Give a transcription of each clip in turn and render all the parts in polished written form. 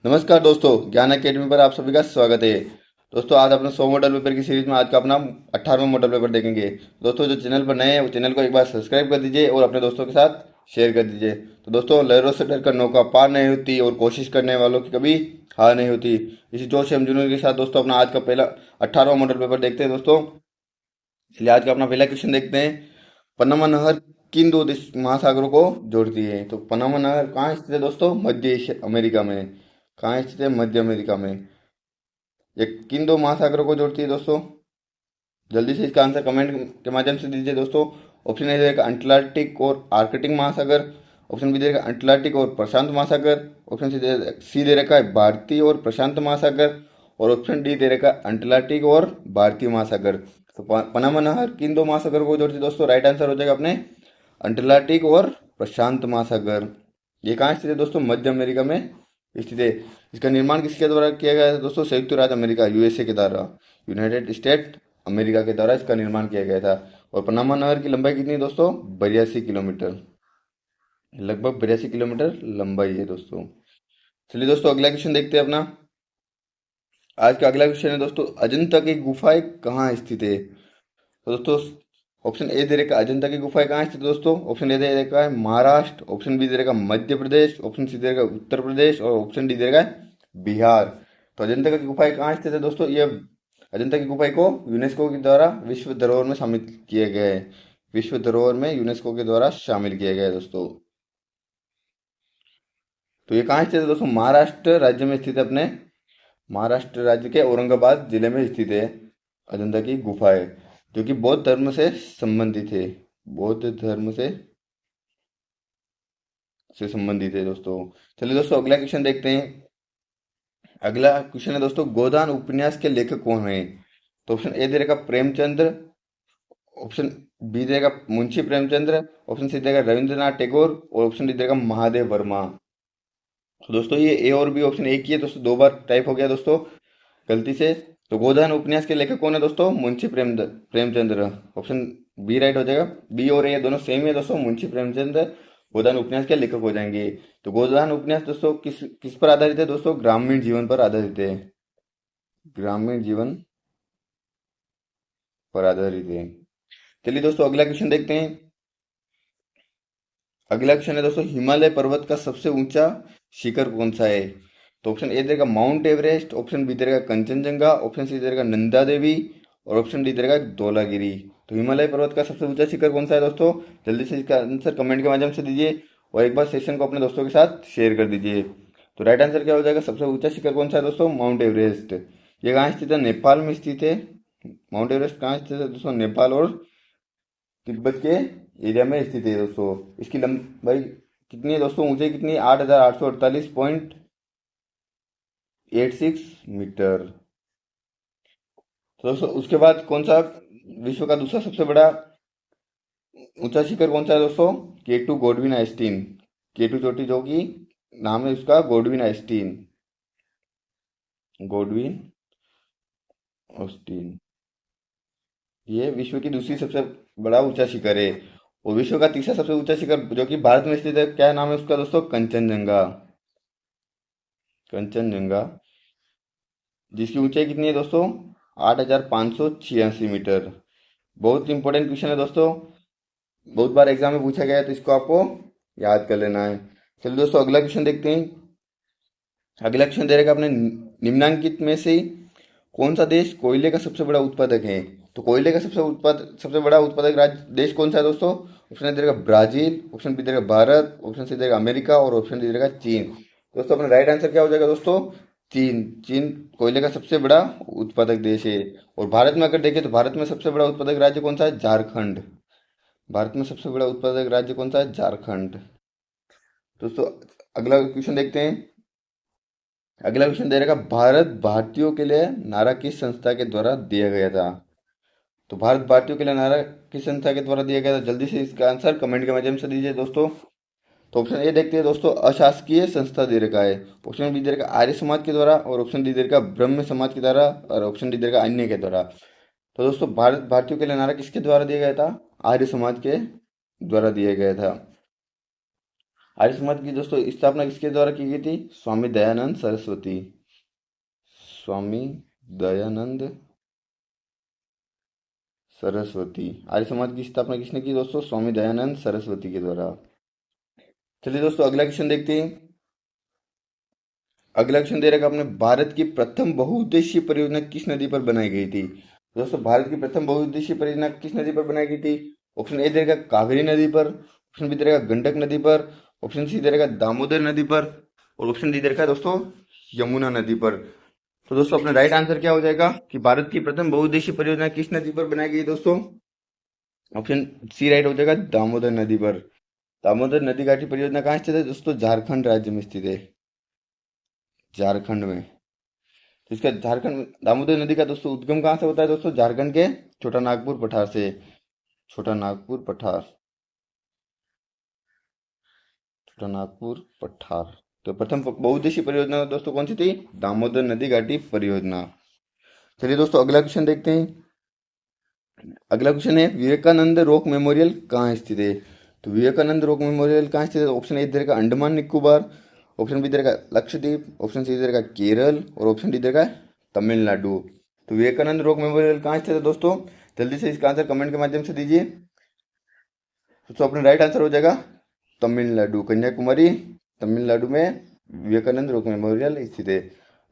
नमस्कार दोस्तों, ज्ञान एकेडमी पर आप सभी का स्वागत है। दोस्तों, आज अपने 100 मॉडल पेपर की सीरीज में आज का अपना 18वां मॉडल पेपर देखेंगे। दोस्तों, जो चैनल पर नए हैं वो चैनल को एक बार सब्सक्राइब कर दीजिए और अपने दोस्तों के साथ शेयर कर दीजिए। तो दोस्तों, लहरों से डरकर नौका पार नहीं होती और कोशिश करने वालों की कभी हार नहीं होती। इसी जोश एवं जुनून के साथ दोस्तों अपना आज का पहला 18वां मॉडल पेपर देखते हैं। दोस्तों, इसलिए आज का अपना पहला क्वेश्चन देखते हैं। पनामा नहर किन दो महासागरों को जोड़ती है? तो पनामा नहर कहाँ स्थित है दोस्तों? मध्य अमेरिका में। कहाँ स्थित है? मध्य अमेरिका में। ये किन दो महासागरों को जोड़ती है दोस्तों? जल्दी से इसका आंसर कमेंट के माध्यम से दीजिए दोस्तों। ऑप्शन ए रहेगा अंटार्कटिक और आर्कटिक महासागर। ऑप्शन बी दे रखा है अंटार्कटिक और प्रशांत महासागर। ऑप्शन सी दे रखा है भारतीय और प्रशांत महासागर। और ऑप्शन डी दे रखा है अंटार्कटिक और भारतीय महासागर। तो पनामा नहर किन दो महासागर को जोड़ती है दोस्तों? राइट आंसर हो जाएगा अपने अंटार्कटिक और प्रशांत महासागर। ये कहाँ स्थित है दोस्तों? मध्य अमेरिका में स्थित है। इसका निर्माण किसके द्वारा किया गया है दोस्तों? संयुक्त राज्य अमेरिका, यूएसए के द्वारा, यूनाइटेड स्टेट अमेरिका के द्वारा इसका निर्माण किया गया था। और पनामा नहर की लंबाई कितनी है दोस्तों? 82 किलोमीटर। लगभग 82 किलोमीटर लंबाई है दोस्तों। चलिए दोस्तों, अगला क्वेश्चन देखते हैं अपना। आज का अगला क्वेश्चन है दोस्तों, अजंता की गुफाएं कहाँ स्थित है? तो दोस्तों, ऑप्शन ए दे रखा है अजंता की गुफाएं कहाँ स्थित है दोस्तों? ऑप्शन ए दे रखा है महाराष्ट्र। ऑप्शन बी दे रखा है मध्य प्रदेश। ऑप्शन सी दे रखा है उत्तर प्रदेश। और ऑप्शन डी दे रखा है बिहार। तो अजंता की गुफाएं कहाँ स्थित है दोस्तों? ये अजंता की गुफाएं को यूनेस्को के द्वारा विश्व धरोहर में शामिल किया गया है। विश्व धरोहर में यूनेस्को के द्वारा शामिल किया गया है दोस्तों। तो ये कहाँ स्थित है दोस्तों? महाराष्ट्र राज्य में स्थित है अपने। महाराष्ट्र राज्य के औरंगाबाद जिले में स्थित है अजंता की गुफाएं, जो कि बौद्ध धर्म से संबंधित है। बौद्ध धर्म से संबंधित है दोस्तों। चलिए दोस्तों, अगला क्वेश्चन देखते हैं। अगला क्वेश्चन है दोस्तों, गोदान उपन्यास के लेखक कौन है? तो ऑप्शन ए दे रहेगा प्रेमचंद्र। ऑप्शन बी देगा मुंशी प्रेमचंद्र। ऑप्शन सी देगा रविंद्रनाथ टैगोर। और ऑप्शन डी देगा महादेव वर्मा। तो दोस्तों, ये ए और बी ऑप्शन एक ही है दोस्तों, दो बार टाइप हो गया दोस्तों गलती से। तो गोदान उपन्यास के लेखक कौन है दोस्तों? Munshi Premchandra. Option B right हो जाएगा। बी और ए दोनों सेम है दोस्तों, मुंशी प्रेमचंद्र गोदान उपन्यास के लेखक हो जाएंगे। तो गोदान उपन्यास दोस्तों किस किस पर आधारित है दोस्तों? ग्रामीण जीवन पर आधारित है। ग्रामीण जीवन पर आधारित है। चलिए दोस्तों, अगला क्वेश्चन देखते हैं। अगला क्वेश्चन है दोस्तों, हिमालय पर्वत का सबसे ऊंचा शिखर कौन सा है? तो ऑप्शन ए देगा माउंट एवरेस्ट। ऑप्शन बी देगा कंचनजंगा। ऑप्शन सी देगा नंदा देवी। और ऑप्शन डी देगा धौलागिरी। तो हिमालय पर्वत का सबसे ऊंचा शिखर कौन सा है दोस्तों? जल्दी से इसका आंसर कमेंट के माध्यम से दीजिए और एक बार सेशन को अपने दोस्तों के साथ शेयर कर दीजिए। तो राइट आंसर क्या हो जाएगा? सबसे ऊंचा शिखर कौन सा है दोस्तों? Mount Everest. ये कहाँ स्थित है? नेपाल में स्थित है। माउंट एवरेस्ट कहाँ स्थित है दोस्तों? नेपाल और तिब्बत के एरिया में स्थित है दोस्तों। इसकी लंबाई कितनी है दोस्तों? ऊंचाई कितनी है? 8,848.86 मीटर। तो दोस्तों, उसके बाद कौन सा विश्व का दूसरा सबसे बड़ा ऊंचा शिखर कौन सा है दोस्तों? केटू गोडविन आइस्टीन। केटू चोटी, जो कि नाम है उसका गोडविन आइस्टीन। Godwin Osteen. ये विश्व की दूसरी सबसे बड़ा ऊंचा शिखर है। और विश्व का तीसरा सबसे ऊंचा शिखर जो कि भारत में स्थित है, क्या नाम है उसका दोस्तों? कंचनजंगा। कंचनजंगा, जिसकी ऊंचाई कितनी है दोस्तों? 8,586 मीटर। बहुत इंपॉर्टेंट क्वेश्चन है दोस्तों, बहुत बार एग्जाम में पूछा गया है, तो इसको आपको याद कर लेना है। चलिए दोस्तों, अगला क्वेश्चन देखते हैं। अगला क्वेश्चन दे रखा अपने निम्नांकित में से कौन सा देश कोयले का सबसे बड़ा उत्पादक है? तो कोयले का सबसे बड़ा उत्पादक राज्य देश कौन सा है दोस्तों? ऑप्शन ए देगा ब्राजील। ऑप्शन बी देगा भारत। ऑप्शन सी देगा अमेरिका। और ऑप्शन डी देगा चीन। दोस्तों, अपना राइट आंसर क्या हो जाएगा दोस्तों? चीन। चीन कोयले का सबसे बड़ा उत्पादक देश है। और भारत में अगर देखें तो भारत में सबसे बड़ा उत्पादक राज्य कौन सा है? झारखंड। भारत में सबसे बड़ा उत्पादक राज्य कौन सा है? झारखंड। दोस्तों, अगला क्वेश्चन देखते हैं। अगला क्वेश्चन दे रहेगा, भारत भारतीयों के लिए नारा किस संस्था के द्वारा दिया गया था? तो भारत भारतीयों के लिए नारा किस संस्था के द्वारा दिया गया था? जल्दी से इसका आंसर कमेंट के माध्यम से दीजिए दोस्तों। तो ऑप्शन ए देखते हैं दोस्तों, अशासकीय संस्था दे रखा है। ऑप्शन बी दे रखा आर्य समाज के द्वारा। और ऑप्शन डी दे रखा ब्रह्म समाज के द्वारा। और ऑप्शन डी दे रखा अन्य के द्वारा। तो दोस्तों, भारत भारतीयों के लिए नारा किसके द्वारा दिया गया था? आर्य समाज के द्वारा दिया गया था। आर्य समाज की दोस्तों स्थापना किसके द्वारा की गई थी? स्वामी दयानंद सरस्वती। स्वामी दयानंद सरस्वती। आर्य समाज की स्थापना किसने की दोस्तों? स्वामी दयानंद सरस्वती के द्वारा। चलिए दोस्तों अगला क्वेश्चन देखते हैं। अगला क्वेश्चन दे रखा आपने, भारत की प्रथम बहुउद्देशीय परियोजना किस नदी पर बनाई गई थी? दोस्तों भारत की प्रथम बहुउद्देशीय परियोजना किस नदी पर बनाई गई थी? ऑप्शन ए दे रखा कावेरी नदी पर, ऑप्शन बी दे रखा गंडक नदी पर, ऑप्शन सी दे रखा दामोदर नदी पर, और ऑप्शन डी दे रखा है दोस्तों यमुना नदी पर। तो दोस्तों अपना राइट आंसर क्या हो जाएगा कि भारत की प्रथम बहुउद्देशीय परियोजना किस नदी पर बनाई गई दोस्तों? ऑप्शन सी राइट हो जाएगा दामोदर नदी पर। दामोदर नदी घाटी परियोजना कहाँ स्थित है दोस्तों? झारखंड राज्य में स्थित है, झारखंड में। तो इसका झारखंड दामोदर नदी का दोस्तों उद्गम कहाँ से होता है दोस्तों? झारखंड के छोटा नागपुर पठार से। छोटा नागपुर पठार, छोटा नागपुर पठार। तो प्रथम बहुउद्देशीय परियोजना दोस्तों कौन सी थी? दामोदर नदी घाटी परियोजना। चलिए दोस्तों अगला क्वेश्चन देखते हैं। अगला क्वेश्चन है, विवेकानंद रॉक मेमोरियल कहाँ स्थित है? तो विवेकानंद रॉक मेमोरियल कहाँ स्थित है? ऑप्शन ए दे रखा अंडमान निकोबार, ऑप्शन बी दे रखा लक्षद्वीप, ऑप्शन सी दे रखा केरल, और ऑप्शन डी दे रखा तमिलनाडु। तो विवेकानंद रॉक मेमोरियल कहाँ स्थित है दोस्तों? जल्दी से इसका आंसर कमेंट के माध्यम से दीजिए। तो अपना राइट आंसर हो जाएगा तमिलनाडु, कन्याकुमारी, तमिलनाडु में विवेकानंद रॉक मेमोरियल स्थित है।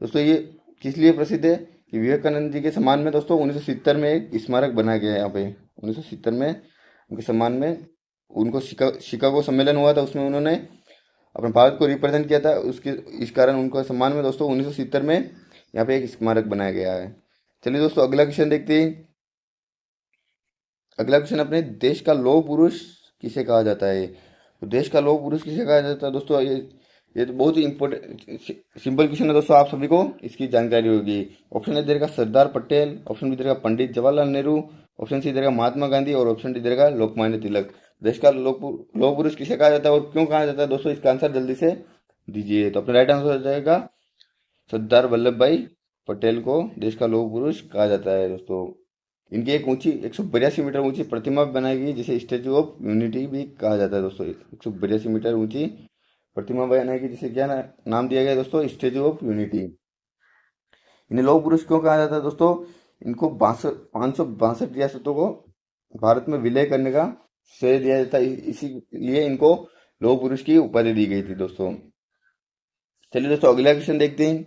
दोस्तों ये किस लिए प्रसिद्ध है कि विवेकानंद जी के सम्मान में दोस्तों 1970 में एक स्मारक बनाया गया है यहाँ पे। 1970 में उनके सम्मान में उनको शिकागो सम्मेलन हुआ था, उसमें उन्होंने अपने भारत को रिप्रेजेंट किया था, उसके इस कारण उनको सम्मान में दोस्तों 1970 में यहाँ पे एक स्मारक बनाया गया है। चलिए दोस्तों अगला क्वेश्चन देखते हैं। अगला क्वेश्चन अपने, देश का लौह पुरुष किसे कहा जाता है? तो देश का लौह पुरुष किसे कहा जाता है दोस्तों? ये तो बहुत ही इंपॉर्टेंट सिंपल क्वेश्चन है दोस्तों, आप सभी को इसकी जानकारी होगी। ऑप्शन ए दे देगा सरदार पटेल, ऑप्शन बी दे देगा पंडित जवाहरलाल नेहरू, ऑप्शन सी दे देगा महात्मा गांधी, और ऑप्शन डी दे देगा लोकमान्य तिलक। देश का लौह पुरुष किसे कहा जाता है और क्यों कहा जाता है दोस्तों? इसका आंसर जल्दी से दीजिए। तो अपना राइट आंसर हो जाएगा सरदार वल्लभ भाई पटेल को देश का लौह पुरुष कहा जाता है दोस्तों। इनकी एक ऊंची 182 मीटर ऊंची प्रतिमा बनाई गई जिसे स्टेचू ऑफ यूनिटी भी कहा जाता है दोस्तों। 182 मीटर ऊंची प्रतिमा बनाई गई जिसे क्या नाम दिया गया है दोस्तों? Statue of unity. इन्हें लौह पुरुष क्यों कहा जाता है दोस्तों? इनको 562 रियासतों को भारत में विलय करने का श्रेय दिया जाता है, इसीलिए इनको लौह पुरुष की उपाधि दी गई थी दोस्तों। चलिए दोस्तों अगला क्वेश्चन देखते हैं।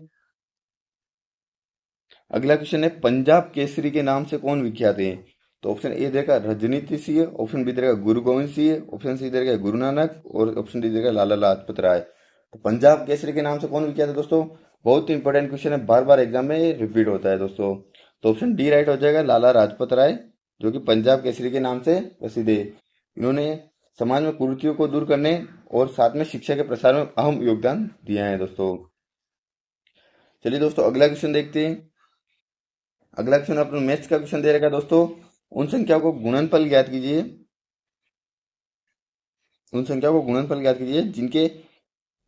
अगला क्वेश्चन है, पंजाब केसरी के नाम से कौन विख्यात है? तो ऑप्शन ए देगा रजनीति सिंह, ऑप्शन बी देगा गुरु गोविंद सिंह, ऑप्शन सी देगा गुरु नानक, और ऑप्शन डी देगा लाला लाजपत राय। तो पंजाब केसरी के नाम से कौन विख्यात है दोस्तों? बहुत ही इंपॉर्टेंट क्वेश्चन है, बार बार एग्जाम में ये रिपीट होता है दोस्तों। तो ऑप्शन डी राइट हो जाएगा, लाला लाजपत राय, जो कि पंजाब केसरी के नाम से प्रसिद्ध है। इन्होंने समाज में कुरीतियों को दूर करने और साथ में शिक्षा के प्रसार में अहम योगदान दिया है दोस्तों। चलिए दोस्तों अगला क्वेश्चन देखते हैं। अगला क्वेश्चन अपना मैथ्स का क्वेश्चन दे रखा है दोस्तों, उन संख्याओं को गुणनफल ज्ञात कीजिए। उन संख्याओं को गुणनफल ज्ञात कीजिए जिनके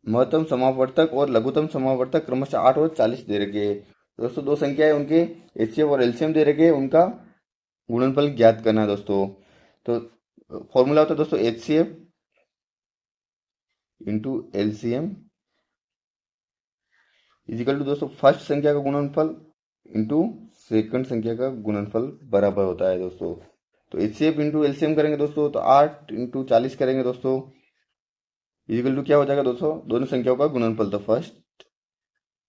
महत्तम समावर्तक और लघुत्तम समावर्तक क्रमशः 8 और 40 दे रखे हैं। दोस्तों दो संख्या है, उनके एचसीएफ और एलसीएम दे रखे हैं, उनका गुणनफल ज्ञात करना है दोस्तों। तो फॉर्मूला होता है दोस्तों HCF into LCM is equal to दोस्तों फर्स्ट संख्या का गुणनफल इंटू सेकंड संख्या का गुणनफल बराबर होता है दोस्तों। तो एचसीएफ इंटू एलसीएम करेंगे दोस्तों तो 8 इंटू 40 करेंगे दोस्तों, इजिकल टू क्या हो जाएगा दोस्तों? दोनों संख्याओं का गुणनफल, तो फर्स्ट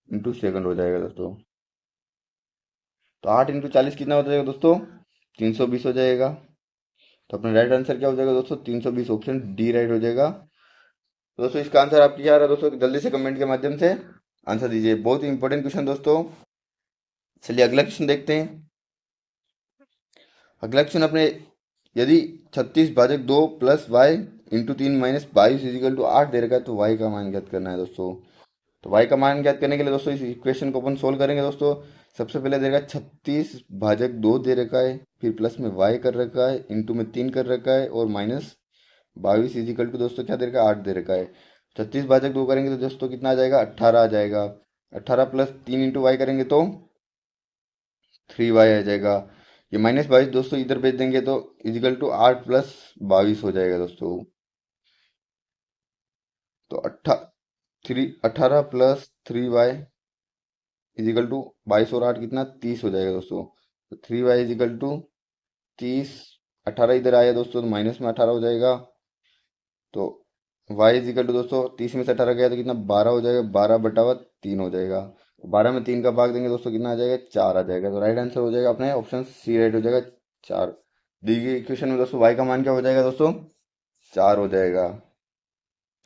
इंटू सेकंड हो जाएगा दोस्तों। तो 8 इंटू 40 कितना हो जाएगा दोस्तों? 320 हो जाएगा। तो अपना राइट आंसर क्या हो जाएगा दोस्तों? 320, ऑप्शन डी राइट हो जाएगा। तो दोस्तों इसका आंसर आपकी क्या आ रहा है दोस्तों? जल्दी से कमेंट के माध्यम से आंसर दीजिए, बहुत ही इंपॉर्टेंट क्वेश्चन दोस्तों। चलिए अगला क्वेश्चन देखते हैं। अगला क्वेश्चन अपने, यदि 36 भाजक 2 plus y into 3 - 22 is equal to 8 दे रखा है तो वाई का मान ज्ञात करना है दोस्तों। तो वाई का मान ज्ञात करने के लिए दोस्तों इस इक्वेशन को अपन सोल्व करेंगे दोस्तों। सबसे पहले दे रखा है 36 भाजक 2 दे रखा है, फिर प्लस में वाई कर रखा है, इंटू में 3 कर रखा है, और -22 इजिकल टू दोस्तों क्या दे रखा है? 8 दे रखा है। 36 भाजक 2 करेंगे तो दोस्तों कितना आ जाएगा? 18 आ जाएगा। 18 प्लस 3 इंटू वाई करेंगे तो 3y आ जाएगा। ये -22 दोस्तों इधर भेज देंगे तो इजिकल टू 8 + 22 हो जाएगा दोस्तों। तो 18 प्लस 3y इजिकल टू 22 और 8 कितना 30 हो जाएगा दोस्तों। तो 3y इजिकल टू 30, 18 इधर आया दोस्तों तो माइनस में 18 हो जाएगा। तो y इजिकल टू दोस्तों 30 में से 18 गया तो कितना 12 हो जाएगा, 12/3 हो जाएगा। 12 में 3 का भाग देंगे दोस्तों कितना आ जाएगा 4 आ जाएगा। तो राइट आंसर हो जाएगा अपने ऑप्शन सी, राइट हो जाएगा 4। दी गई इक्वेशन में दोस्तों y का मान क्या हो जाएगा दोस्तों 4 हो जाएगा।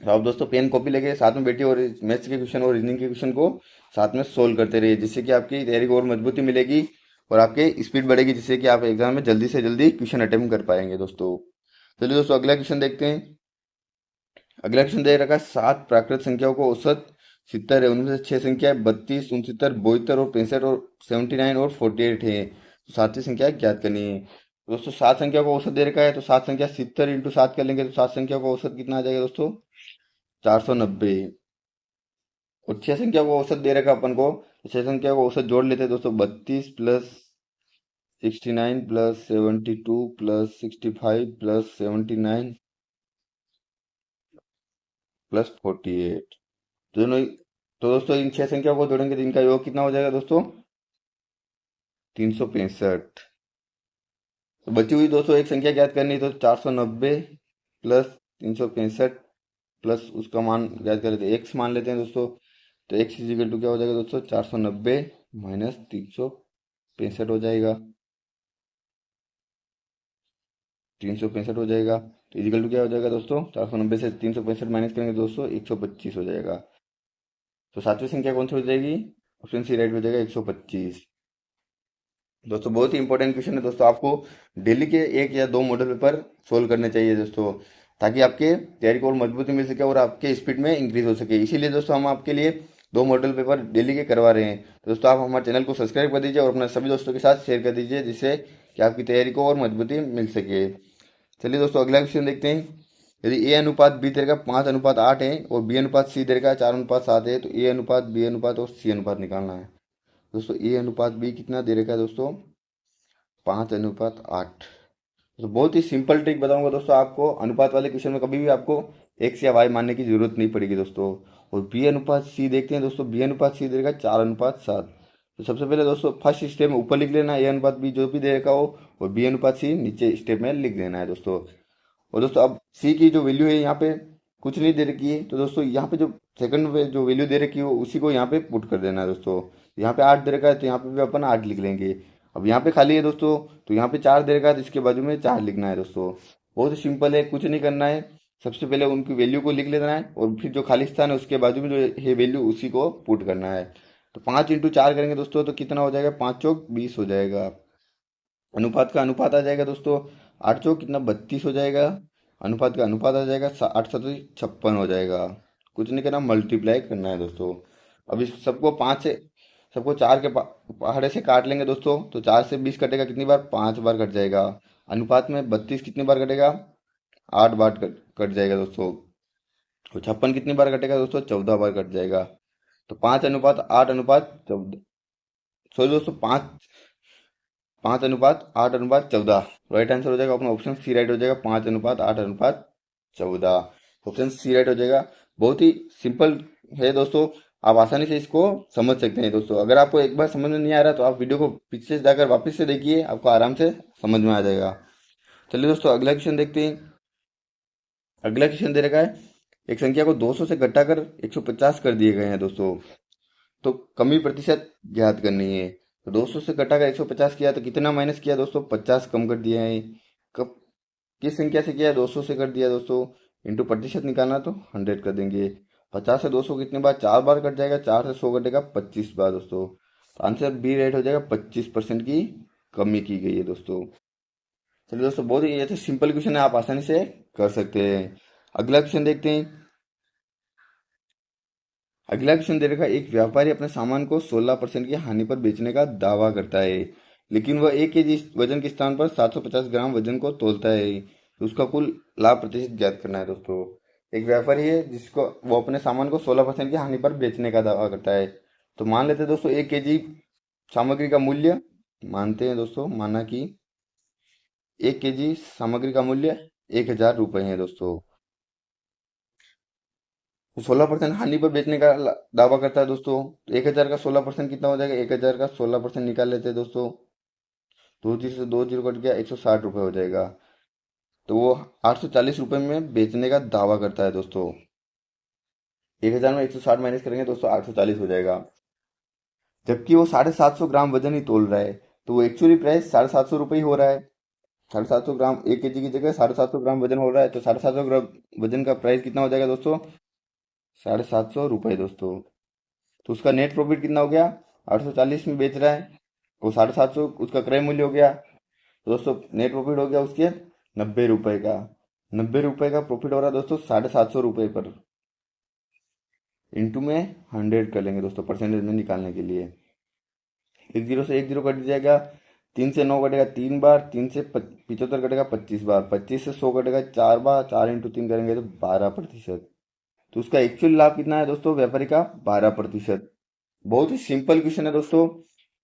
तो आप दोस्तों पेन कॉपी लेके साथ में बैठिए और मैथ्स के क्वेश्चन और रीजनिंग के क्वेश्चन को साथ में सोल्व करते रहिए, जिससे कि आपकी तैयारी को और मजबूती मिलेगी और आपके स्पीड बढ़ेगी, जिससे कि आप एग्जाम में जल्दी से जल्दी क्वेश्चन अटेम्प्ट कर पाएंगे दोस्तों। चलिए दोस्तों अगला क्वेश्चन देखते हैं। अगला क्वेश्चन दे रखा है 7 प्राकृत संख्याओं को औसत 70 है, उनमें से 6 संख्याएं 32, 69, 72 और 65 और 79 और 48 है। तो सातवीं संख्या ज्ञात करनी है। तो दोस्तों 7 संख्या को औसत दे रखा है, तो 7 संख्या 70 इंटू 7 कर लेंगे तो 7 संख्या को औसत कितना आ जाएगा दोस्तों 490। और 6 संख्या को औसत दे रखा है अपन को, तो 6 संख्या को औसत जोड़ लेते हैं दोस्तों 32 plus 69 plus 72 plus 65 plus 79 plus 48। दोनों तो दोस्तों इन 6 संख्या को जोड़ेंगे तो इनका योग कितना हो जाएगा दोस्तों 365। तो बची हुई दोस्तों एक संख्या ज्ञात करनी है, तो 490 प्लस 365 प्लस उसका मान ज्ञात कर लेते हैं, एक्स मान लेते हैं दोस्तों। तो एक्स इजिकल टू क्या हो जाएगा दोस्तों 490 माइनस 365 हो जाएगा, 365 हो जाएगा। तो इजिकल टू क्या हो जाएगा दोस्तों 490 से 365 माइनस करेंगे दोस्तों 125 हो जाएगा। तो सातवीं संख्या कौन सी हो जाएगी, ऑप्शन सी राइट हो जाएगा 125। दोस्तों बहुत ही इंपॉर्टेंट क्वेश्चन है दोस्तों, आपको डेली के 1 या 2 मॉडल पेपर सोल्व करने चाहिए दोस्तों, ताकि आपके तैयारी को और मजबूती मिल सके और आपके स्पीड में इंक्रीज हो सके। इसीलिए दोस्तों हम आपके लिए 2 मॉडल पेपर डेली के करवा रहे हैं। तो दोस्तों आप हमारे चैनल को सब्सक्राइब कर दीजिए और अपने सभी दोस्तों के साथ शेयर कर दीजिए, जिससे कि आपकी तैयारी को और मजबूती मिल सके। चलिए दोस्तों अगला क्वेश्चन देखते हैं। यदि ए अनुपात बी तेरे का 5:8 है और बी अनुपात सी तेरे का 4:7 है, तो ए अनुपात बी अनुपात और सी अनुपात निकालना है। दोस्तों ए अनुपात बी कितना दे रखा है दोस्तों 5:8। तो बहुत ही सिंपल ट्रिक बताऊंगा दोस्तों आपको, अनुपात वाले क्वेश्चन में कभी भी आपको एक्स या वाई मानने की जरूरत नहीं पड़ेगी दोस्तों। और बी अनुपात सी देखते हैं दोस्तों, बी अनुपात सी दे रखा है 4:7। तो सबसे पहले दोस्तों फर्स्ट स्टेप में ऊपर लिख लेना ए अनुपात बी जो भी दे रखा हो, और बी अनुपात सी नीचे स्टेप में लिख देना है दोस्तों। और दोस्तों अब सी की जो वैल्यू है यहाँ पे कुछ नहीं दे रखी है, तो दोस्तों यहाँ पे जो सेकंड पे जो वैल्यू दे रखी है उसी को यहाँ पे पुट कर देना है दोस्तों। यहाँ पे 8 दे रखा है तो यहाँ पे भी अपन 8 लिख लेंगे। अब यहाँ पे खाली है दोस्तों, तो यहाँ पे 4 दे रखा है तो इसके बाजू में 4 लिखना है दोस्तों। बहुत ही सिंपल है, कुछ नहीं करना है। सबसे पहले उनकी वैल्यू को लिख लेना है और फिर जो खाली स्थान है उसके बाजू में जो है वैल्यू उसी को पुट करना है। तो 5 × 4 करेंगे दोस्तों तो कितना हो जाएगा 5 चौक 20 हो जाएगा। अनुपात का अनुपात आ जाएगा दोस्तों 8 चौक कितना 32 हो जाएगा। अनुपात का अनुपात आ जाएगा 8×7 = 56 हो जाएगा। कुछ नहीं करना, मल्टीप्लाई करना है दोस्तों। अब इस सबको 5 से सबको 4 के पहाड़े से काट लेंगे दोस्तों, तो 4 से 20 कटेगा कितनी बार 5 बार कट जाएगा। अनुपात में 32 कितनी बार कटेगा 8 बार कट जाएगा दोस्तों। तो 56 कितनी बार कटेगा दोस्तों 14 बार कट जाएगा। तो 5:8:14, सॉरी दोस्तों 5:8:14, राइट आंसर हो जाएगा अपना ऑप्शन सी राइट हो जाएगा 5:8:14। ऑप्शन सी राइट हो जाएगा। बहुत ही सिंपल है दोस्तों, आप आसानी से इसको समझ सकते हैं दोस्तों। अगर आपको एक बार समझ में नहीं आ रहा तो आप वीडियो को पीछे से जाकर वापस से देखिए, आपको आराम से समझ में आ जाएगा। चलिए दोस्तों अगला क्वेश्चन देखते हैं। अगला क्वेश्चन दे रखा है एक संख्या को 200 से घटाकर 150 कर दिए गए हैं दोस्तों, तो कमी प्रतिशत ज्ञात करनी है। तो 200 से घटाकर 150 किया तो कितना माइनस किया दोस्तों 50 कम कर दिया है। कब किस संख्या से किया 200 से कर दिया दोस्तों, इंटू प्रतिशत निकालना तो 100 कर देंगे। 50 से 200 कितने बार 4 बार कट जाएगा, 4 से 100 कटेगा 25 बार दोस्तों। तो आंसर बी राइट हो जाएगा 25% की कमी की गई है दोस्तों। चलिए दोस्तों बहुत ही ऐसे सिंपल क्वेश्चन है, आप आसानी से कर सकते हैं। अगला क्वेश्चन देखते हैं। अगला क्वेश्चन दे रखा है एक व्यापारी अपने सामान को 16% की हानि पर बेचने का दावा करता है, लेकिन वह 1 kg वजन के स्थान पर 750 ग्राम वजन को तोलता है, तो उसका कुल लाभ प्रतिशत ज्ञात करना है दोस्तों। एक व्यापारी है जिसको वो अपने सामान को 16% की हानि पर बेचने का दावा करता है। तो मान लेते हैं दोस्तों 1 kg सामग्री का मूल्य, मानते हैं दोस्तों माना कि 1 kg सामग्री का मूल्य 1000 रुपये है दोस्तों। 16% हानि पर बेचने का दावा करता है दोस्तों। तो 1,000 का 16% कितना हो जाएगा, 1,000 का 16% निकाल लेते हैं दोस्तों। 2 जीरो से 2 जीरो कट गया, 160 रुपये हो जाएगा। तो वो 840 रुपये में बेचने का दावा करता है दोस्तों। 1,000 में 160 माइनस करेंगे दोस्तों, 840 हो जाएगा। जबकि वो 750 ग्राम वजन ही तोल रहा है, तो वो एक्चुअली प्राइस 750 रुपये ही हो रहा है। 750 ग्राम 1 kg की जगह 750 ग्राम वजन हो रहा है, तो 750 ग्राम वजन का प्राइस कितना हो जाएगा दोस्तों, 750 रुपये दोस्तों। तो उसका नेट प्रॉफिट कितना हो गया, 840 में बेच रहा है, वो 750 उसका क्रय मूल्य हो गया। तो दोस्तों नेट प्रॉफिट हो गया उसके 90 रुपये का। 90 रुपये का प्रॉफिट हो रहा है दोस्तों 750 रुपये पर। इंटू में 100 कर लेंगे दोस्तों परसेंटेज में निकालने के लिए। 1 जीरो से 1 जीरो कट जाएगा, 3 से 9 कटेगा 3 बार, 3 से 75 कटेगा 25 बार, 25 से 100 कटेगा 4 बार, 4 × 3 करेंगे तो 12%। तो उसका एक्चुअल लाभ कितना है दोस्तों, व्यापारी का 12%। बहुत ही सिंपल क्वेश्चन है दोस्तों।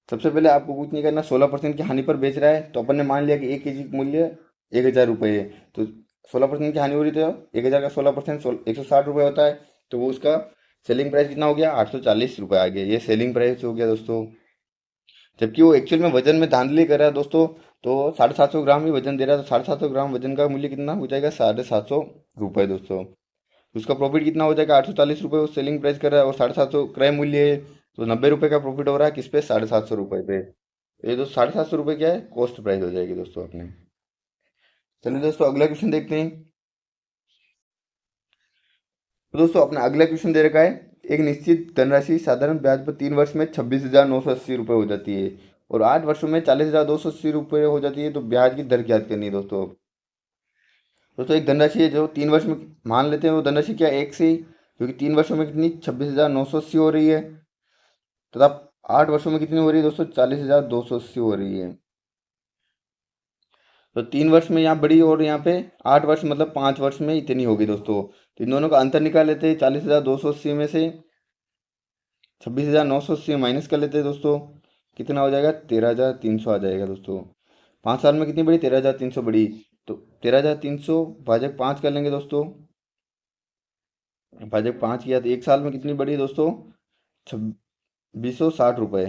सबसे पहले आपको कुछ नहीं करना, 16% की हानि पर बेच रहा है, तो अपन ने मान लिया कि 1 kg का मूल्य 1,000 रुपये है। तो 16% की हानि हो रही, तो 1,000 का 16% 160 रुपये होता है। तो वो उसका सेलिंग प्राइस कितना हो गया, 840 रुपये आ गया। ये सेलिंग प्राइस हो गया दोस्तों। जबकि वो एक्चुअल में वजन में धांधली कर रहा है दोस्तों, तो 750 ग्राम ही वजन दे रहा है, तो 750 ग्राम वजन का मूल्य कितना हो जाएगा, 750 रुपये दोस्तों। उसका प्रॉफिट कितना हो जाएगा, 840 रुपये वो सेलिंग प्राइस कर रहा है, और 750 क्रय मूल्य है, तो 90 रुपये का प्रॉफिट हो रहा है किस पे, 750 रुपये पे। ये तो 750 रुपये क्या है, कॉस्ट प्राइस हो जाएगी दोस्तों अपने। चलिए दोस्तों अगला क्वेश्चन देखते हैं। तो दोस्तों अपना अगला क्वेश्चन दे रखा है, एक निश्चित धनराशि साधारण ब्याज पर 3 वर्ष में 26,980 रुपये हो जाती है, और 8 वर्षों में 40,280 रुपये हो जाती है, तो ब्याज की दर ज्ञात करनी है दोस्तों। दोस्तों एक धनराशि है जो 3 वर्ष में, मान लेते हैं वो धनराशि क्या है, एक से ही, क्योंकि 3 वर्षों में कितनी 26,980 हो रही है, तथा 8 वर्षों में कितनी हो रही है दोस्तों, 40,280 हो रही है। तो 3 वर्ष में यहाँ बड़ी और यहाँ पे 8 वर्ष मतलब 5 वर्ष में इतनी होगी दोस्तों। तो इन दोनों का अंतर निकाल लेते हैं, 40,280 में से 26,980 माइनस कर लेते हैं दोस्तों। कितना हो जाएगा, 13,300 आ जाएगा दोस्तों। 5 साल में कितनी बड़ी, 13,300 बड़ी। तो 13,300 भाजक 5 कर लेंगे दोस्तों। भाजक 5 किया तो 1 साल में कितनी बड़ी दोस्तों, 2660 रुपये।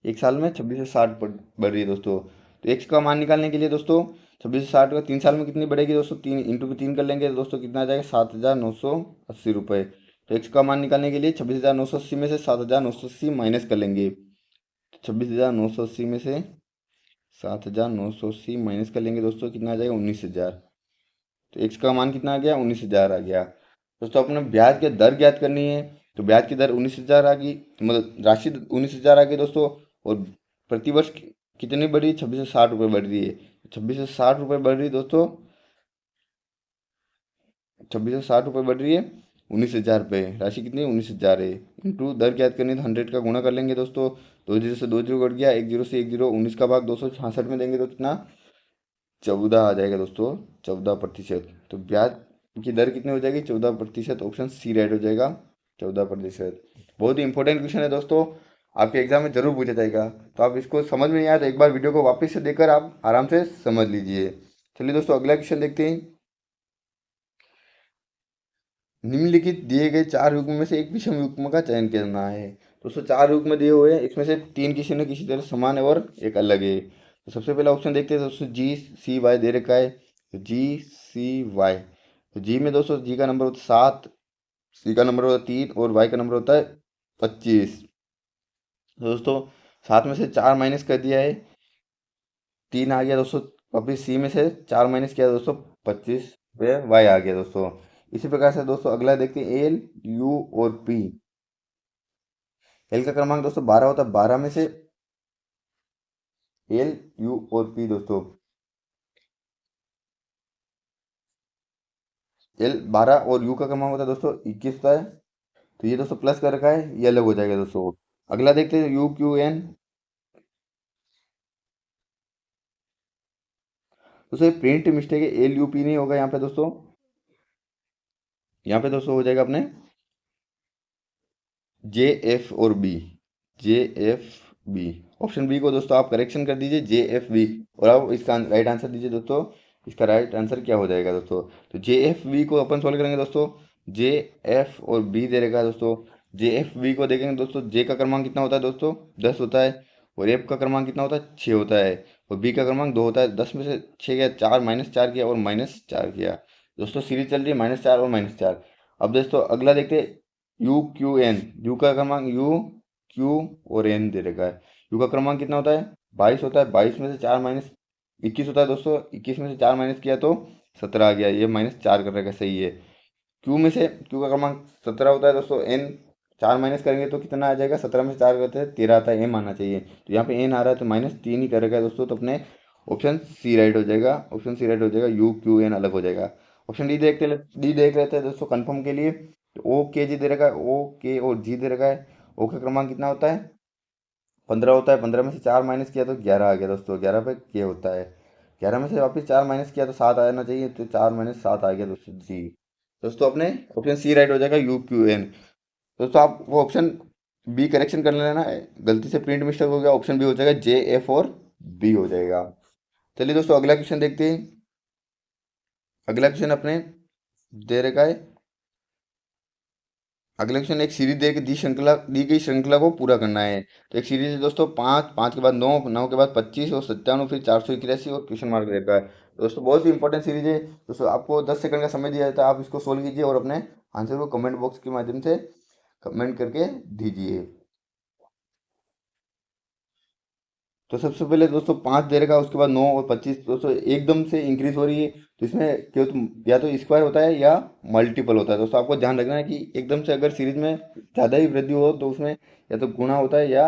1 साल में 2660 बढ़ रही है दोस्तों। तो एक्स का मान निकालने के लिए दोस्तों 2660 का 3 साल में कितनी बढ़ेगी दोस्तों, 3 × 3 कर लेंगे तो दोस्तों कितना आ जाएगा, 7,980 रुपये। तो एक्स का मान निकालने के लिए 26,980 में से 7,980 माइनस कर लेंगे। 26,980 में से 7,980 माइनस कर लेंगे दोस्तों, कितना आ जाएगा, 19,000। तो एक्स का मान कितना आ गया, 19,000 आ गया दोस्तों। अपने ब्याज की दर ज्ञात करनी है, तो ब्याज की दर 19,000 आ गई, मतलब राशि 19,000 आ गई दोस्तों। और प्रतिवर्ष कितनी बढ़ी, 2660 रुपये बढ़ रही है। 2660 रुपये बढ़ रही है दोस्तों, 2660 रुपये बढ़ रही है, 19,000 रुपये राशि कितनी, 19,000 है। इंटू दर ज्ञात करनी है तो 100 का गुणा कर लेंगे दोस्तों। 2 जीरो से 2 जीरो कट गया, 1 जीरो से 1 जीरो, 19 का भाग 266 में देंगे तो कितना, 14 आ जाएगा दोस्तों, 14%। तो ब्याज की दर कितनी हो जाएगी, 14%। ऑप्शन सी राइट हो जाएगा, 14%। बहुत ही इंपॉर्टेंट क्वेश्चन है दोस्तों, आपके एग्जाम में जरूर पूछा जाएगा। तो आप इसको समझ में नहीं आया तो एक बार वीडियो को वापस से देखकर आप आराम से समझ लीजिए। चलिए दोस्तों अगला क्वेश्चन देखते हैं। निम्नलिखित दिए गए 4 युग्म में से एक विषम युग्म का चयन करना है। दोस्तों 4 युग्म दिए हुए हैं, इसमें से 3 किसी न किसी तरह समान है और एक अलग है। तो सबसे पहला ऑप्शन देखते हैं दोस्तों, GCY दे रखा है, तो GCY। तो जी में दोस्तों जी का नंबर होता है 7, सी का नंबर होता है 3, और वाई का नंबर होता है 25। तो दोस्तों 7 में से 4 माइनस कर दिया है, 3 आ गया दोस्तों। वापिस सी में से 4 माइनस किया दोस्तों, 25 पे वाई आ गया दोस्तों। इसी प्रकार से दोस्तों अगला देखते हैं, एल यू और पी। एल का क्रमांक दोस्तों 12 होता है, 12 में से एल यू और पी दोस्तों, एल 12 और यू का क्रमांक होता है दोस्तों 21 होता है। तो ये दोस्तों प्लस कर रखा है, ये अलग हो जाएगा दोस्तों। अगला देखते हैं यू क्यू एन। दोस्तों प्रिंट मिस्टेक है, एल यू पी नहीं होगा यहाँ पे दोस्तों। यहाँ पे दोस्तों हो जाएगा अपने जे एफ और B, J F B. Option B को दोस्तों आप करेक्शन कर दीजिए, जे एफ बी, और आप इसका राइट आंसर दीजिए दोस्तों। इसका राइट आंसर क्या हो जाएगा दोस्तों, तो जे एफ बी को अपन सोल्व करेंगे दोस्तों। जे एफ और बी दे रखा है दोस्तों। जे एफ बी को देखेंगे दोस्तों, जे का क्रमांक कितना होता है दोस्तों, 10 होता है, और एफ का क्रमांक कितना होता है, 6 होता है, और बी का क्रमांक 2 होता है। 10 में से 6 गया, 4 -4 किया और -4 किया। दोस्तों सीरीज चल रही है -4 और -4। अब दोस्तों अगला देखते हैं, यू क्यू एन। यू का क्रमांक, यू क्यू और एन दे रखा है। यू का क्रमांक कितना होता है, 22 होता है। 22 में से 4 -21 होता है दोस्तों। 21 में से 4 माइनस किया तो 17 आ गया। ये -4 कर रखा है, सही है। क्यू का क्रमांक 17 होता है दोस्तों। एन 4 माइनस करेंगे तो कितना आ जाएगा, 17 में से 4 करते हैं 13 आता है। एम आना चाहिए, तो यहाँ पे एन आ रहा है तो -3 ही कर रखा है दोस्तों। तो अपने ऑप्शन सी राइट हो जाएगा। ऑप्शन सी राइट हो जाएगा, यू क्यू एन अलग हो जाएगा। ऑप्शन डी देख लेते हैं दोस्तों कंफर्म के लिए। तो ओ के जी दे रखा है, ओ के और जी दे रखा है। ओ का क्रमांक कितना होता है, 15 होता है। 15 में से 4 माइनस किया तो 11 आ गया दोस्तों। 11 पे के होता है। 11 में से वापस 4 माइनस किया तो 7 आना चाहिए, तो 4 -7 आ गया दोस्तों, जी। दोस्तों अपने ऑप्शन सी राइट हो जाएगा, यू क्यू एन। दोस्तों आप वो ऑप्शन बी करेक्शन कर लेना है, गलती से प्रिंट मिस्टेक हो गया। ऑप्शन बी हो जाएगा, जे एफ और बी हो जाएगा। चलिए दोस्तों अगला क्वेश्चन देखते हैं। अगला क्वेश्चन अपने दे रखा है, अगला क्वेश्चन एक सीरीज दे के दी गई श्रृंखला को पूरा करना है। तो एक सीरीज है दोस्तों, 5, 5 के बाद 9, 9 के बाद 25 और 97, फिर 481 और क्वेश्चन मार्क दे रखा है। तो दोस्तों बहुत ही इंपॉर्टेंट सीरीज है दोस्तों। आपको 10 सेकंड का समय दिया जाता है, आप इसको सोल्व कीजिए और अपने आंसर को कमेंट बॉक्स के माध्यम से कमेंट करके दीजिए। तो सबसे पहले दोस्तों 5 दे रखा है, उसके बाद 9 और 25 दोस्तों एकदम से इंक्रीज हो रही है। तो इसमें क्या तो या तो स्क्वायर होता है या मल्टीपल होता है दोस्तों। आपको ध्यान रखना है कि एकदम से अगर सीरीज में ज़्यादा ही वृद्धि हो तो उसमें या तो गुणा होता है या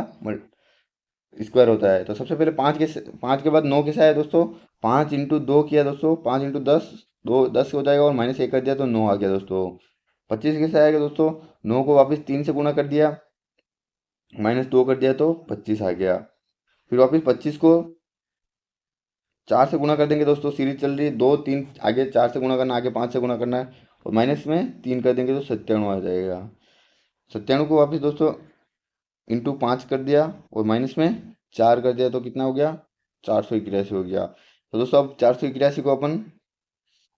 स्क्वायर होता है। तो सबसे पहले 5 के बाद 9 कैसा है दोस्तों, 5 × 2 किया दोस्तों, 5 × 10, 10 हो जाएगा और -1 कर दिया तो 9 आ गया दोस्तों। 25 कैसा आएगा दोस्तों, 9 को वापस 3 से गुणा कर दिया, -2 कर दिया तो 25 आ गया। फिर वापस 25 को 4 से गुणा कर देंगे दोस्तों। सीरीज चल रही है 2 3, आगे 4 से गुणा करना, आगे 5 से गुणा करना है, और माइनस में 3 कर देंगे तो 97 आ जाएगा। 97 को वापस दोस्तों इंटू 5 कर दिया और माइनस में 4 कर दिया तो कितना हो गया, 481 हो गया। तो दोस्तों अब 481 को अपन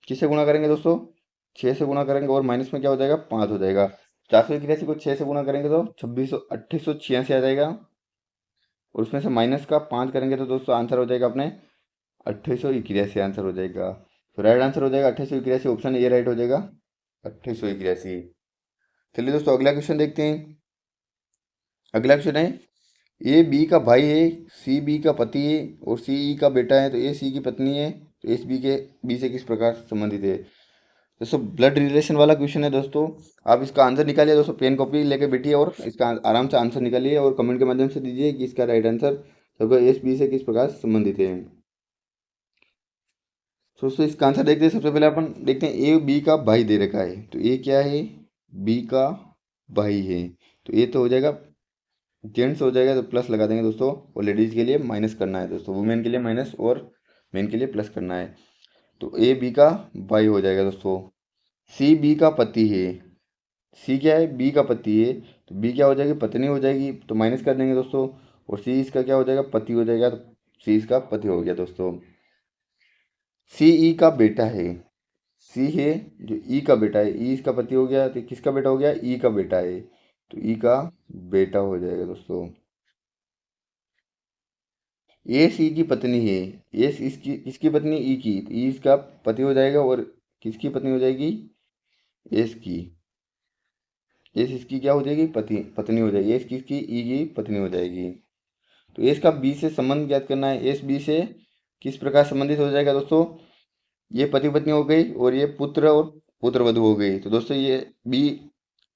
किससे गुणा करेंगे दोस्तों, 6 से गुणा करेंगे और माइनस में क्या हो जाएगा, 5 हो जाएगा। 481 को 6 से गुणा करेंगे तो 2886 आ जाएगा, और उसमें से माइनस का 5 करेंगे तो दोस्तों आंसर हो जाएगा अपने 2881 आंसर हो जाएगा। तो राइट आंसर हो जाएगा 2881, ऑप्शन ए राइट हो जाएगा 2881। चलिए दोस्तों अगला क्वेश्चन देखते हैं। अगला क्वेश्चन है, ए बी का भाई है, सी बी का पति है और सी ई का बेटा है। तो ए सी की पत्नी है, तो एस बी से किस प्रकार संबंधित है। दोस्तों ब्लड रिलेशन वाला क्वेश्चन है दोस्तों। आप इसका आंसर निकालिए दोस्तों, पेन कॉपी लेके बैठिए और इसका आराम से आंसर निकालिए और कमेंट के माध्यम से दीजिए कि इसका राइट आंसर तो एस बी से किस प्रकार संबंधित है। दोस्तों इसका आंसर देखते हैं। सबसे पहले अपन देखते हैं, ए बी का भाई दे रखा है, तो ए क्या है, बी का भाई है। तो ए तो हो जाएगा जेंट्स हो जाएगा, तो प्लस लगा देंगे दोस्तों, और लेडीज के लिए माइनस करना है दोस्तों, वुमेन के लिए माइनस और मेन के लिए प्लस करना है। तो ए बी का भाई हो जाएगा दोस्तों। सी बी का पति है, सी क्या है, बी का पति है, तो बी क्या हो जाएगी, पत्नी हो जाएगी, तो माइनस कर देंगे दोस्तों, और सी इसका क्या हो जाएगा, पति हो जाएगा, तो सी इसका पति हो गया दोस्तों। सी ई का बेटा है, सी है जो ई का बेटा है, ई इसका पति हो गया, तो किसका बेटा हो गया, ई का बेटा है, तो ई का बेटा हो जाएगा दोस्तों। ए सी की पत्नी है, ए इसकी इसकी पत्नी ई की, तो ई इसका पति हो जाएगा, और किसकी पत्नी हो जाएगी, एस की। एस इसकी क्या हो जाएगी, पत्नी हो जाएगी। एस किसकी, ई की पत्नी हो जाएगी। तो एस का बी से संबंध ज्ञात करना है। एस बी से किस प्रकार संबंधित हो जाएगा दोस्तों, ये पति पत्नी हो गई और ये पुत्र और पुत्र वधु हो गई। तो दोस्तों ये बी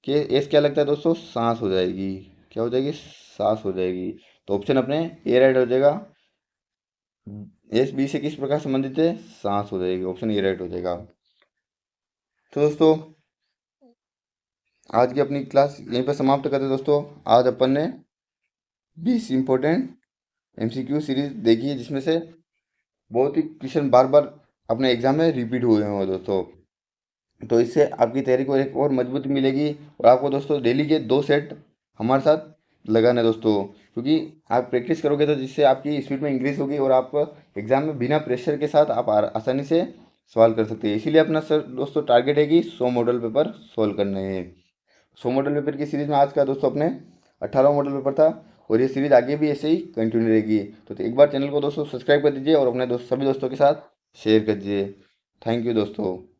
के एस क्या लगता है दोस्तों, सास हो जाएगी। क्या हो जाएगी, सास हो जाएगी। तो ऑप्शन अपने ए राइट हो जाएगा। एस बी से किस प्रकार संबंधित है, सास हो जाएगी, ऑप्शन ए राइट हो जाएगा। तो दोस्तों आज की अपनी क्लास यहीं पर समाप्त करते हैं दोस्तों। आज अपन ने 20 इंपॉर्टेंट एमसीक्यू सीरीज देखी है, जिसमें से बहुत ही क्वेश्चन बार बार अपने एग्जाम में रिपीट हुए हैं दोस्तों। तो इससे आपकी तैयारी को एक और मजबूती मिलेगी, और आपको दोस्तों डेली के 2 सेट हमारे साथ लगाना है दोस्तों, क्योंकि आप प्रैक्टिस करोगे तो जिससे आपकी स्पीड में इंक्रीज होगी और आप एग्जाम में बिना प्रेशर के साथ आप आसानी से सवाल कर सकते हैं। इसीलिए अपना सर दोस्तों टारगेट है कि 100 मॉडल पेपर सोल्व करने हैं। 100 मॉडल पेपर की सीरीज में आज का दोस्तों अपने 18वां मॉडल पेपर था, और ये सीरीज आगे भी ऐसे ही कंटिन्यू रहेगी। तो एक बार चैनल को दोस्तों सब्सक्राइब कर दीजिए और अपने सभी दोस्तों के साथ शेयर कर दीजिए। थैंक यू दोस्तों।